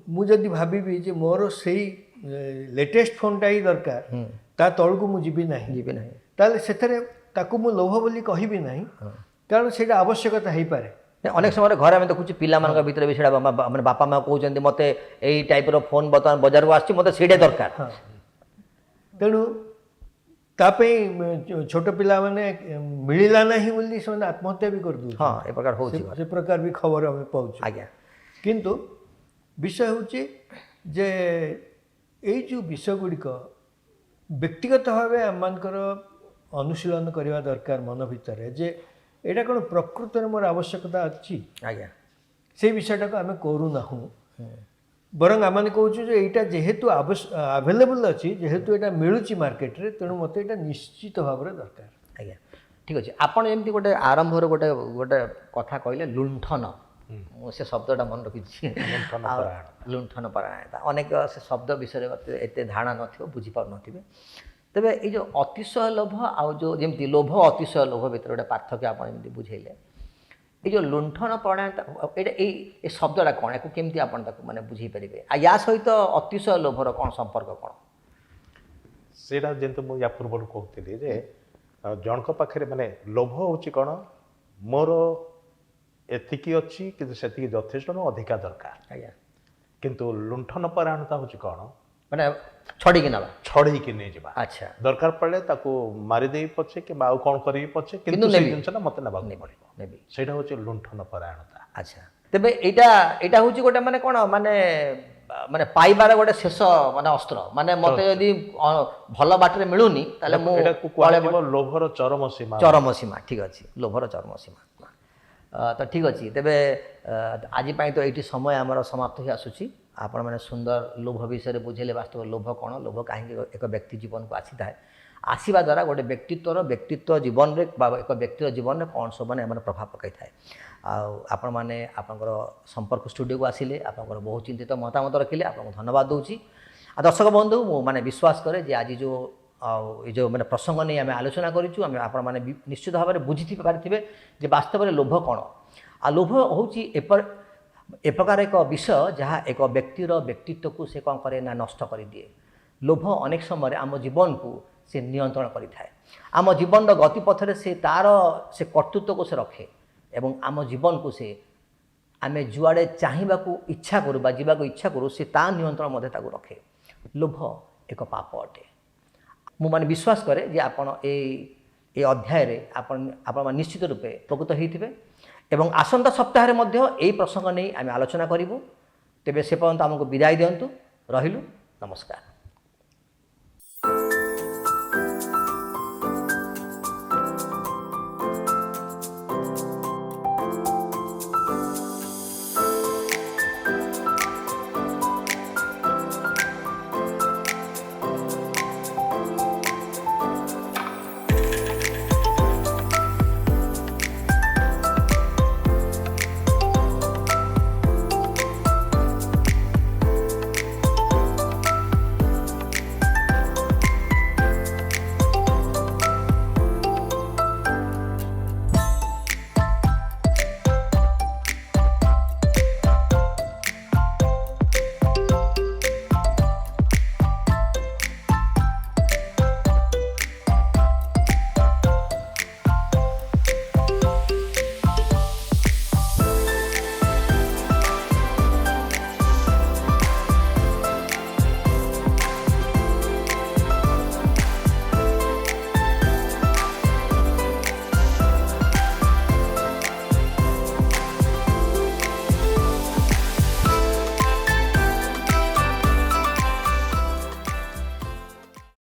मुझे भावी जे मोर से लेटेस्ट फोनटा ही दरकार ता तलू मुझे ना ताले से मु लोभ बोली कहबी ना कारण से आवश्यकता हो पारे अनेक समय घर आम देखुचे पिला भितर भी मैंने बापा माँ कहते मत यही टाइप फोन बर्तमान बजार को आस मत दरकार तेणु तापई छोट पिला माने मिलला नहीं बोली से आत्महत्या भी कर दू हाँ ए प्रकार हो से प्रकार भी खबर हमें पाऊँ आज्ञा किंतु विषय हूँ जे यही जो विषय गुड़िक व्यक्तिगत भाव आमर अनुशीलन करने दरकार मन भितर जे यहाँ कौन प्रकृत में मोर आवश्यकता अच्छी आज्ञा से विषयटा को आम करूना बरং आम कहूँ यहाँ जेहेतु आवेलेबल अच्छी जेहेतु यहाँ मिलूँ मार्केट रे तेणु मत यहाँ निश्चित भाव में दरकार आज्ञा ठीक अच्छे आपड़ जमी गोटे आरंभ गोटे गोटे कथा कहले लुंठन से शब्दटा मन रखी लुंठन परायणता अनेक से शब्द विषय एत धारणा न बुझीपार न तेरे ये अतिशय लोभ आउ जो जमी लोभ अतिशय लोभ भर गोटे पार्थक्य आप बुझेले ये जो लुंठन परायणता ये शब्दटा कौन या केमती आप माने बुझे पारे या सहित अतिशय लोभर कौन संपर्क कौन ସେଇଟା ଯେମିତି ମୁଁ ୟା ପୂର୍ବରୁ କହୁଥିଲି ଯେ ଜଣଙ୍କ ପାଖରେ ମାନେ ଲୋଭ ହେଉଛି କ'ଣ ମୋର ଏତିକି ଅଛି କିନ୍ତୁ ସେତିକି ଯଥେଷ୍ଟ ନୁହଁ ଅଧିକା ଦରକାର ଆଜ୍ଞା କିନ୍ତୁ ଲୁଣ୍ଠନ ପରାୟଣତା ହେଉଛି କ'ଣ ମାନେ ଛଡ଼ିକି ନେବା ଛଡ଼େଇକି ନେଇଯିବା ଆଚ୍ଛା ଦରକାର ପଡ଼ିଲେ ତାକୁ ମାରିଦେଇ ପଛେ କିମ୍ବା ଆଉ କ'ଣ କରିବି ପଛେ କିନ୍ତୁ ସେଇ ଜିନିଷଟା ମୋତେ ନେବାକୁ ପଡ଼ିବ ନେବି ସେଇଟା ହେଉଛି ଲୁଣ୍ଠନ ପରାୟଣତା ଆଚ୍ଛା ତେବେ ଏଇଟା ହେଉଛି ଗୋଟେ ମାନେ କ'ଣ ମାନେ ମାନେ ପାଇବାର ଗୋଟେ ଶେଷ ମାନେ ଅସ୍ତ୍ର ମାନେ ମୋତେ ଯଦି ଭଲ ବାଟରେ ମିଳୁନି ତାହେଲେ ମୁଁ ଏଟାକୁ କୁହାଯିବ ଲୋଭର ଚରମ ସୀମା ଚରମ ସୀମା ଠିକ୍ ଅଛି ଲୋଭର ଚରମ ସୀମା ତ ଠିକ୍ ଅଛି ତେବେ ଆଜି ପାଇଁ ତ ଏଇଠି ସମୟ ଆମର ସମାପ୍ତ ହୋଇ ଆସୁଛି ଆପଣମାନେ ସୁନ୍ଦର ଲୋଭ ବିଷୟରେ ବୁଝେଇଲେ ବାସ୍ତବ ଲୋଭ କ'ଣ ଲୋଭ କାହିଁକି ଏକ ବ୍ୟକ୍ତି ଜୀବନକୁ ଆସିଥାଏ ଆସିବା ଦ୍ୱାରା ଗୋଟେ ବ୍ୟକ୍ତିତ୍ୱ ଜୀବନରେ ବା ଏକ ବ୍ୟକ୍ତିର ଜୀବନରେ କ'ଣ ସବୁ ମାନେ ଆମର ପ୍ରଭାବ ପକାଇଥାଏ ଆଉ ଆପଣମାନେ ଆପଣଙ୍କର ସମ୍ପର୍କ ଷ୍ଟୁଡ଼ିଓକୁ ଆସିଲେ ଆପଣଙ୍କର ବହୁ ଚିନ୍ତିତ ମତାମତ ରଖିଲେ ଆପଣଙ୍କୁ ଧନ୍ୟବାଦ ଦେଉଛି ଆଉ ଦର୍ଶକ ବନ୍ଧୁ ମୁଁ ମାନେ ବିଶ୍ୱାସ କରେ ଯେ ଆଜି ଯେଉଁ ଆଉ ଏ ଯେଉଁ ମାନେ ପ୍ରସଙ୍ଗ ନେଇ ଆମେ ଆଲୋଚନା କରିଛୁ ଆମେ ଆପଣମାନେ ନିଶ୍ଚିତ ଭାବରେ ବୁଝି ପାରିଥିବେ ଯେ ବାସ୍ତବରେ ଲୋଭ କ'ଣ ଆଉ ଲୋଭ ହେଉଛି ଏ ପ୍ରକାର ଏକ ବିଷୟ ଯାହା ଏକ ବ୍ୟକ୍ତିର ବ୍ୟକ୍ତିତ୍ୱକୁ ସେ କ'ଣ କରେ ନା ନଷ୍ଟ କରିଦିଏ ଲୋଭ ଅନେକ ସମୟରେ ଆମ ଜୀବନକୁ ସେ ନିୟନ୍ତ୍ରଣ କରିଥାଏ ଆମ ଜୀବନର ଗତିପଥରେ ସେ କର୍ତ୍ତୃତ୍ୱକୁ ସେ ରଖେ ଏବଂ ଆମ ଜୀବନକୁ ଆମେ ଯୁଆଡ଼େ ଚାହିଁବାକୁ ଇଚ୍ଛା କରୁ ବା ଯିବାକୁ ଇଚ୍ଛା କରୁ ସେ ତା ନିୟନ୍ତ୍ରଣ ମଧ୍ୟ ତାକୁ ରଖେ ଲୋଭ ଏକ ପାପ ଅଟେ ମୁଁ ମାନେ ବିଶ୍ୱାସ କରେ ଯେ ଆପଣ ଏ ଅଧ୍ୟାୟରେ ଆପଣମାନେ ନିଶ୍ଚିତ ରୂପେ ଉପକୃତ ହୋଇଥିବେ ଏବଂ ଆସନ୍ତା ସପ୍ତାହରେ ମଧ୍ୟ ଏହି ପ୍ରସଙ୍ଗ ନେଇ ଆମେ ଆଲୋଚନା କରିବୁ ତେବେ ସେ ପର୍ଯ୍ୟନ୍ତ ଆମକୁ ବିଦାୟ ଦିଅନ୍ତୁ ରହିଲୁ ନମସ୍କାର।